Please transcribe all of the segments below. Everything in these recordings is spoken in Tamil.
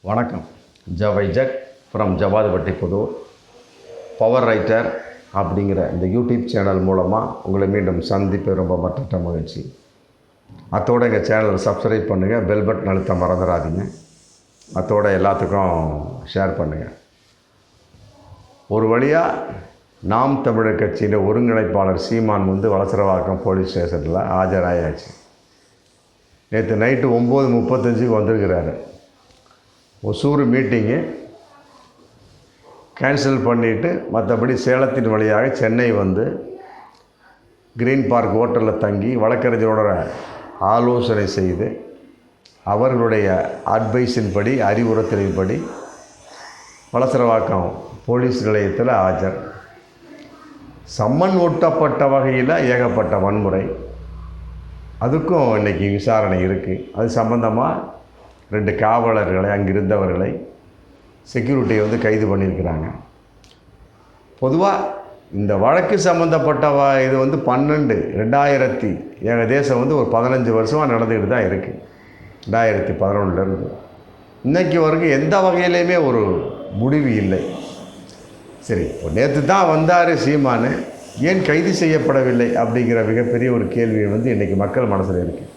வணக்கம். ஜவைஜக் from Javadupatti Pudur. Power writer அப்படிங்கிற இந்த யூடியூப் சேனல் மூலமாக உங்களை மீண்டும் சந்திப்பு ரொம்ப மற்ற மகிழ்ச்சி. அத்தோடு எங்கள் சேனலை சப்ஸ்கிரைப் பண்ணுங்கள், பெல் பட்டன் அழுத்த மறந்துடாதீங்க. அத்தோடு எல்லாத்துக்கும் ஷேர் பண்ணுங்கள். ஒரு வழியாக நாம் தமிழர் கட்சியின் ஒருங்கிணைப்பாளர் சீமான் வளசரவாக்கம் போலீஸ் ஸ்டேஷனில் ஆஜராயாச்சு. நேற்று நைட்டு 9:35 வந்திருக்கிறாரு. ஒசூர் மீட்டிங்கு கேன்சல் பண்ணிவிட்டு மற்றபடி சேலத்தின் வழியாக சென்னை கிரீன் பார்க் ஹோட்டலில் தங்கி வழக்கறிஞரோட ஆலோசனை செய்து அவர்களுடைய அட்வைஸின்படி அறிவுறுத்தலின்படி வளசரவாக்கம் போலீஸ் நிலையத்தில் ஆஜர். சம்மன் ஒட்டப்பட்ட வகையில் ஏகப்பட்ட வன்முறை, அதுக்கும் இன்றைக்கி விசாரணை இருக்குது. அது சம்பந்தமாக 2 காவலர்களை அங்கிருந்தவர்களை செக்யூரிட்டியை கைது பண்ணியிருக்கிறாங்க. பொதுவாக இந்த வழக்கு சம்மந்தப்பட்ட இது 2000 ஏகதேசம் ஒரு 15 வருஷமாக நடந்துக்கிட்டு தான் இருக்குது. 2011 இன்றைக்கி வரைக்கும் எந்த வகையிலையுமே ஒரு முடிவு இல்லை. சரி, நேற்று தான் வந்தார் சீமான், ஏன் கைது செய்யப்படவில்லை அப்படிங்கிற மிகப்பெரிய ஒரு கேள்வி இன்றைக்கி மக்கள் மனசில் இருக்குது.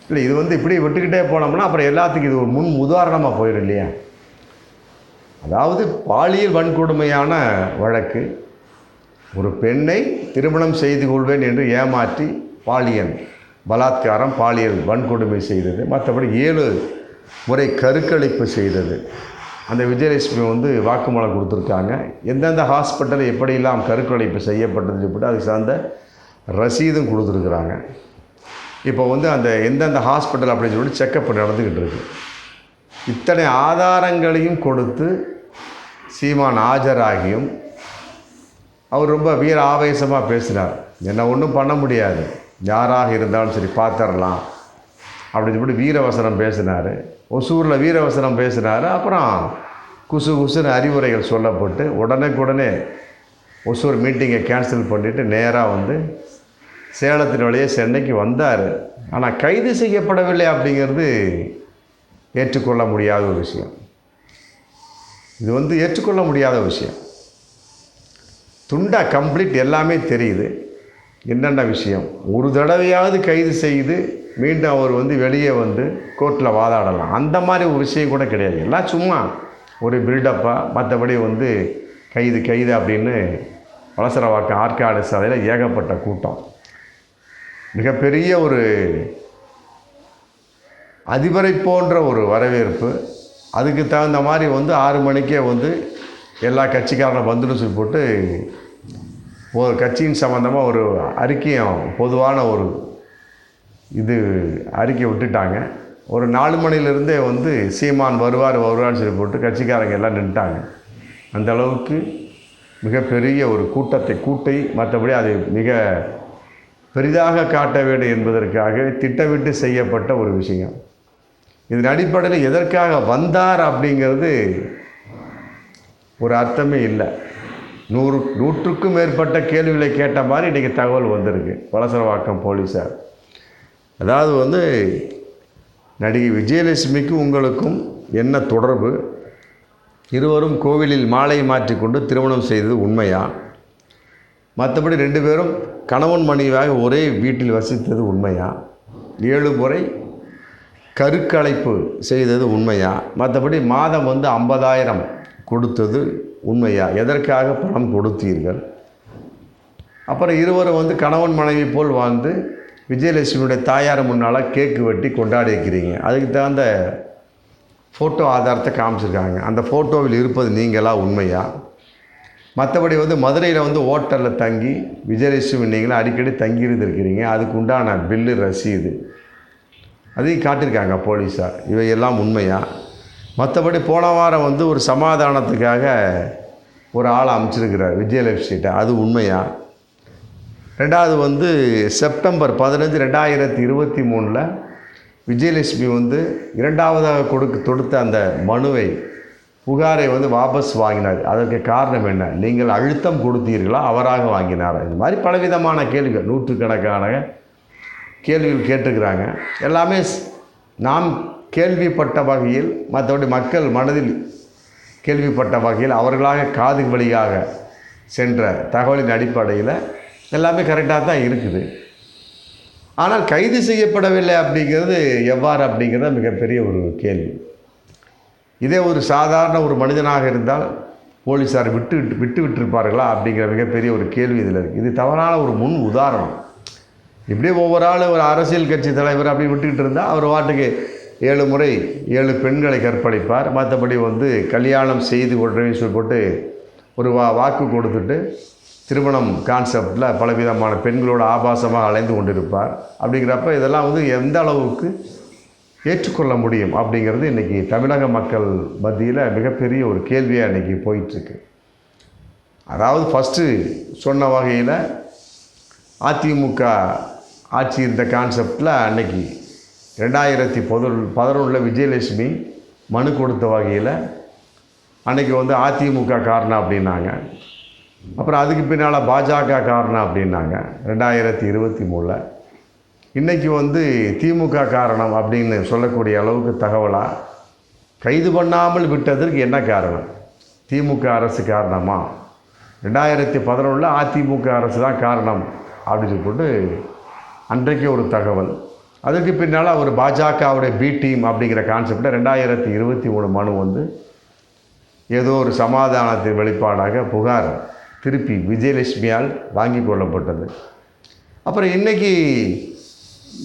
இல்லை, இது இப்படி விட்டுக்கிட்டே போனோம்னா அப்புறம் எல்லாத்துக்கும் இது ஒரு முன் உதாரணமாக போயிடும் இல்லையா? அதாவது பாலியல் வன்கொடுமையான வழக்கு, ஒரு பெண்ணை திருமணம் செய்து கொள்வேன் என்று ஏமாற்றி பாலியல் பலாத்காரம், பாலியல் வன்கொடுமை செய்தது. மற்றபடி 7 முறை கருக்கலைப்பு செய்தது. அந்த விஜயலட்சுமி வாக்குமூலம் கொடுத்துருக்காங்க. எந்தெந்த ஹாஸ்பிட்டல் எப்படியெல்லாம் கருக்கலைப்பு செய்யப்பட்டதுன்னு சொல்லிட்டு அதுக்கு சார்ந்த ரசீதும் கொடுத்துருக்குறாங்க. இப்போ அந்த எந்தெந்த ஹாஸ்பிட்டல் அப்படின்னு சொல்லிட்டு செக்கப் நடந்துக்கிட்டு இருக்கு. இத்தனை ஆதாரங்களையும் கொடுத்து சீமான் ஆஜராகியும் அவர் ரொம்ப வீர ஆவேசமாக பேசினார். என்ன ஒன்றும் பண்ண முடியாது, யாராக இருந்தாலும் சரி பார்த்துடலாம் அப்படின்னு சொல்லிட்டு வீரவசனம் பேசினார். ஒசூரில் வீரவசனம் பேசினார். அப்புறம் குசுன்னு அறிவுரைகள் சொல்லப்பட்டு உடனே ஒசூர் மீட்டிங்கை கேன்சல் பண்ணிவிட்டு நேராக சேலத்தின் வழியே சென்னைக்கு வந்தார். ஆனால் கைது செய்யப்படவில்லை அப்படிங்கிறது ஏற்றுக்கொள்ள முடியாத ஒரு விஷயம். இது ஏற்றுக்கொள்ள முடியாத விஷயம். துண்டா கம்ப்ளீட் எல்லாமே தெரியுது. என்னென்ன விஷயம், ஒரு தடவையாவது கைது செய்து மீண்டும் அவர் வெளியே கோர்ட்டில் வாதாடலாம். அந்த மாதிரி ஒரு விஷயம் கூட கிடையாது. எல்லாம் சும்மா ஒரு பில்டப்பாக, மற்றபடி கைது அப்படின்னு வளசரவாக்கம் ஆற்காடு சாலையில் ஏகப்பட்ட கூட்டம், மிகப்பெரிய ஒரு அதிபரை போன்ற ஒரு வரவேற்பு. அதுக்கு தகுந்த மாதிரி 6 மணிக்கே எல்லா கட்சிக்காரனை சொல்லி போட்டு ஒரு கட்சியின் சம்மந்தமாக ஒரு அறிக்கையும் பொதுவான ஒரு அறிக்கை விட்டுட்டாங்க. ஒரு 4 மணிலேருந்தே சீமான் வருவார்னு சொல்லி போட்டு கட்சிக்காரங்க எல்லாம் நின்றுட்டாங்க. அந்த அளவுக்கு மிகப்பெரிய ஒரு கூட்டை மற்றபடி அது மிக பெரிதாக காட்ட வேண்டும் என்பதற்காக திட்டமிட்டு செய்யப்பட்ட ஒரு விஷயம். இதன் அடிப்படையில் எதற்காக வந்தார் அப்படிங்கிறது ஒரு அர்த்தமே இல்லை. 100க்கும் மேற்பட்ட கேள்விகளை கேட்ட மாதிரி இன்றைக்கி தகவல் வந்திருக்கு வளசரவாக்கம் போலீஸார். அதாவது நடிகை விஜயலட்சுமிக்கும் உங்களுக்கும் என்ன தொடர்பு, இருவரும் கோவிலில் மாலை மாற்றிக்கொண்டு திருமணம் செய்தது உண்மையா, மற்றபடி 2 பேரும் கணவன் மனைவியாக ஒரே வீட்டில் வசித்தது உண்மையா, 7 முறை கருக்கலைப்பு செய்தது உண்மையா, மற்றபடி மாதம் 50,000 கொடுத்தது உண்மையா, எதற்காக பணம் கொடுத்தீர்கள், அப்புறம் இருவரும் கணவன் மனைவி போல் வாழ்ந்து விஜயலட்சுமியுடைய தாயார் முன்னால் கேக்கு வெட்டி கொண்டாடி வைக்கிறீங்க. அதுக்கு தகுந்த ஃபோட்டோ ஆதாரத்தை காமிச்சிருக்காங்க. அந்த ஃபோட்டோவில் இருப்பது நீங்களா, உண்மையா, மற்றபடி மதுரையில் ஹோட்டலில் தங்கி விஜயலட்சுமி நீங்களும் அடிக்கடி தங்கி இருந்திருக்கிறீங்க, அதுக்கு உண்டான பில்லு ரசீது அதையும் காட்டியிருக்காங்க போலீஸார். இவையெல்லாம் உண்மையா, மற்றபடி போன வாரம் ஒரு சமாதானத்துக்காக ஒரு ஆளை அமைச்சிருக்கிறார் விஜயலட்சுமிகிட்ட, அது உண்மையா, 2வது செப்டம்பர் 15, 2023 விஜயலட்சுமி 2வதாக தொடுத்த அந்த மனுவை புகாரை வாபஸ் வாங்கினார். அதற்கு காரணம் என்ன, நீங்கள் அழுத்தம் கொடுத்தீர்களா, அவராக வாங்கினார்? இந்த மாதிரி பலவிதமான கேள்விகள், 100கணக்கான கேள்விகள் கேட்டுக்கிறாங்க. எல்லாமே நாம் கேள்விப்பட்ட வகையில், மற்றபடி மக்கள் மனதில் கேள்விப்பட்ட வகையில் அவர்களாக காது வழியாக சென்ற தகவலின் அடிப்படையில் எல்லாமே கரெக்டாக தான் இருக்குது. ஆனால் கைது செய்யப்படவில்லை அப்படிங்கிறது எவ்வாறு அப்படிங்கிறது மிகப்பெரிய ஒரு கேள்வி. இதே ஒரு சாதாரண ஒரு மனிதனாக இருந்தால் போலீஸார் விட்டுருப்பார்களா அப்படிங்கிற மிகப்பெரிய ஒரு கேள்வி இதில் இருக்குது. இது தவறான ஒரு முன் உதாரணம். இப்படியே ஒவ்வொரு ஆள் ஒரு அரசியல் கட்சி தலைவர் அப்படி விட்டுக்கிட்டு இருந்தால் அவர் வாட்டுக்கு 7 முறை 7 பெண்களை கற்பழிப்பார். மற்றபடி கல்யாணம் செய்து கொண்டு போட்டு ஒரு வாக்கு கொடுத்துட்டு திருமணம் கான்செப்டில் பலவிதமான பெண்களோட ஆபாசமாக அலைந்து கொண்டிருப்பார். அப்படிங்கிறப்ப இதெல்லாம் எந்த அளவுக்கு ஏற்றுக்கொள்ள முடியும் அப்படிங்கிறது இன்றைக்கி தமிழக மக்கள் மத்தியில் மிகப்பெரிய ஒரு கேள்வியாக இன்றைக்கி போயிட்டுருக்கு. அதாவது ஃபஸ்ட்டு சொன்ன வகையில் அதிமுக ஆட்சி இருந்த கான்செப்டில் அன்னைக்கு 2011 விஜயலட்சுமி மனு கொடுத்த வகையில் அன்றைக்கி அதிமுக காரணம் அப்படின்னாங்க. அப்புறம் அதுக்கு பின்னால் பாஜக காரணம் அப்படின்னாங்க 2023. இன்றைக்கி திமுக காரணம் அப்படின்னு சொல்லக்கூடிய அளவுக்கு தகவலாக கைது பண்ணாமல் விட்டதற்கு என்ன காரணம்? திமுக அரசு காரணமா? 2011 அதிமுக அரசு தான் காரணம் அப்படின்னு சொல்லிட்டு அன்றைக்கு ஒரு தகவல். அதுக்கு பின்னால் ஒரு பாஜகவுடைய பி டீம் அப்படிங்கிற கான்செப்டில் 2023 மனு ஏதோ ஒரு சமாதானத்தின் வெளிப்பாடாக புகார் திருப்பி விஜயலட்சுமியால் வாங்கி கொள்ளப்பட்டது. அப்புறம் இன்றைக்கி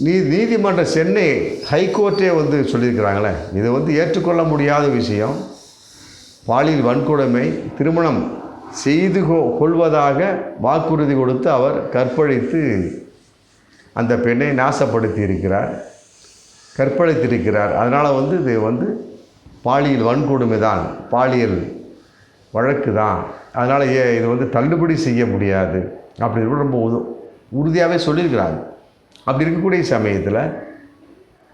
நீதிமன்ற சென்னை ஹைகோர்ட்டே சொல்லியிருக்கிறாங்களே, இது ஏற்றுக்கொள்ள முடியாத விஷயம். பாலியல் வன்கொடுமை, திருமணம் செய்து கொள்வதாக வாக்குறுதி கொடுத்து அவர் கற்பழித்து அந்த பெண்ணை நாசப்படுத்தி இருக்கிறார், கற்பழித்திருக்கிறார். அதனால் இது பாலியல் வன்கொடுமை தான், பாலியல் வழக்கு தான். அதனால் இது தள்ளுபடி செய்ய முடியாது அப்படின்னு ரொம்ப உறுதியாகவே சொல்லியிருக்கிறாங்க. அப்படி இருக்கக்கூடிய சமயத்தில்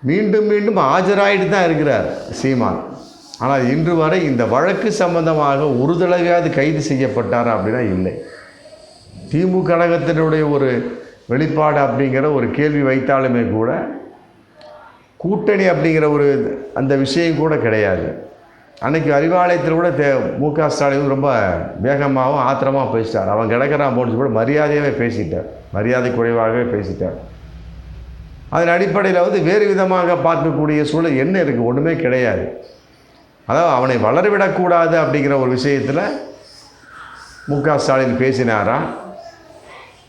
மீண்டும் மீண்டும் ஆஜராகிட்டு தான் இருக்கிறார் சீமான். ஆனால் இன்று வரை இந்த வழக்கு சம்பந்தமாக ஒரு தடவையாவது கைது செய்யப்பட்டார் அப்படின்னா இல்லை. திமுக கழகத்தினுடைய ஒரு வெளிப்பாடு அப்படிங்கிற ஒரு கேள்வி வைத்தாலுமே கூட கூட்டணி அப்படிங்கிற ஒரு அந்த விஷயம் கூட கிடையாது. அன்றைக்கி அறிவாலயத்தில் கூட மு.க. ஸ்டாலின் ரொம்ப வேகமாகவும் ஆத்திரமாக பேசிட்டார். அவன் கிடக்கிறான் போன்னு கூட மரியாதையாகவே பேசிட்டார், மரியாதை குறைவாகவே பேசிட்டார். அதன் அடிப்படையில் வேறு விதமாக பார்க்கக்கூடிய சூழல் என்ன இருக்குது? ஒன்றுமே கிடையாது. அதாவது அவனை வளரவிடக்கூடாது அப்படிங்கிற ஒரு விஷயத்தில் மு.க. ஸ்டாலின் பேசினாரா,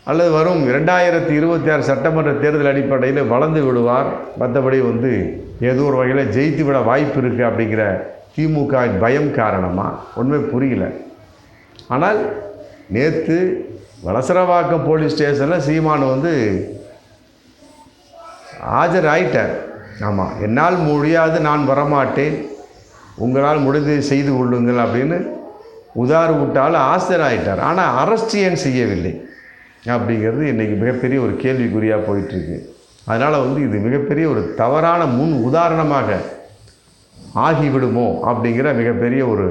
அல்லது வரும் 2026 சட்டமன்ற தேர்தல் அடிப்படையில் வளர்ந்து விடுவார், மற்றபடி ஏதோ ஒரு வகையில் ஜெயித்து விட வாய்ப்பு இருக்குது அப்படிங்கிற திமுக பயம் காரணமாக ஒன்றுமே புரியல. ஆனால் நேற்று வலசரவாக்கம் போலீஸ் ஸ்டேஷனில் சீமான் ஆஜராயிட்டார். ஆமாம், என்னால் முடியாது, நான் வரமாட்டேன், உங்களால் முடிந்து செய்து கொள்ளுங்கள் அப்படின்னு உதாறு விட்டால் ஆஜராயிட்டார். ஆனால் அரெஸ்ட் ஏன் செய்யவில்லை அப்படிங்கிறது இன்றைக்கி மிகப்பெரிய ஒரு கேள்விக்குறியாக போயிட்டுருக்கு. அதனால் இது மிகப்பெரிய ஒரு தவறான முன் உதாரணமாக ஆகிவிடுமோ அப்படிங்கிற மிகப்பெரிய ஒரு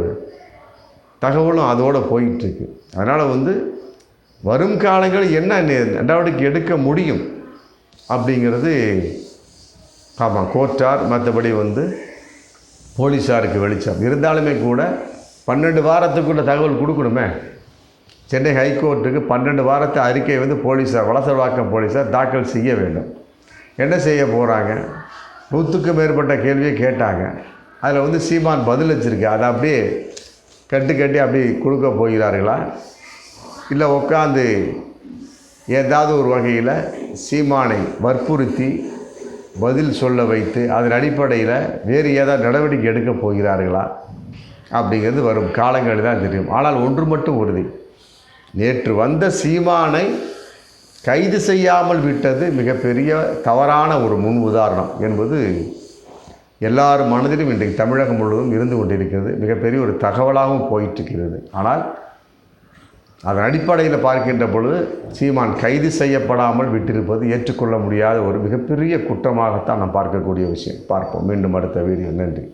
தகவலும் அதோடு போயிட்டுருக்கு. அதனால் வரும் காலங்களில் என்ன நடவடிக்கை எடுக்க முடியும் அப்படிங்கிறது ஆமாம் கோர்ட்டார் மற்றபடி போலீஸாருக்கு வெளிச்சம் இருந்தாலுமே கூட 12 வாரத்துக்குள்ள தகவல் கொடுக்கணுமே. சென்னை ஹைகோர்ட்டுக்கு 12 வாரத்து அறிக்கை போலீஸார் வலசரவாக்கம் போலீஸார் தாக்கல் செய்ய வேண்டும். என்ன செய்ய போகிறாங்க? 100க்கும் மேற்பட்ட கேள்வியை கேட்டாங்க. அதில் சீமான் பதில் வச்சுருக்கு. அதை அப்படியே கட்டி அப்படி கொடுக்க போகிறார்களா, இல்லை உட்காந்து ஏதாவது ஒரு வகையில் சீமானை வற்புறுத்தி பதில் சொல்ல வைத்து அதன் அடிப்படையில் வேறு ஏதாவது நடவடிக்கை எடுக்க போகிறார்களா அப்படிங்கிறது வரும் காலங்களில் தான் தெரியும். ஆனால் ஒன்று மட்டும் உறுதி, நேற்று வந்த சீமானை கைது செய்யாமல் விட்டது மிகப்பெரிய தவறான ஒரு முன் உதாரணம் என்பது எல்லாரும் மனதிலும் இன்றைக்கு தமிழகம் முழுவதும் இருந்து கொண்டிருக்கிறது. மிகப்பெரிய ஒரு தகவலாகவும் போயிட்டுருக்கிறது. ஆனால் அதன் அடிப்படையில் பார்க்கின்ற பொழுது சீமான் கைது செய்யப்படாமல் விட்டிருப்பது ஏற்றுக்கொள்ள முடியாத ஒரு மிகப்பெரிய குற்றமாகத்தான் நாம் பார்க்கக்கூடிய விஷயம். பார்ப்போம் மீண்டும் அடுத்த வீடியோ. நன்றி.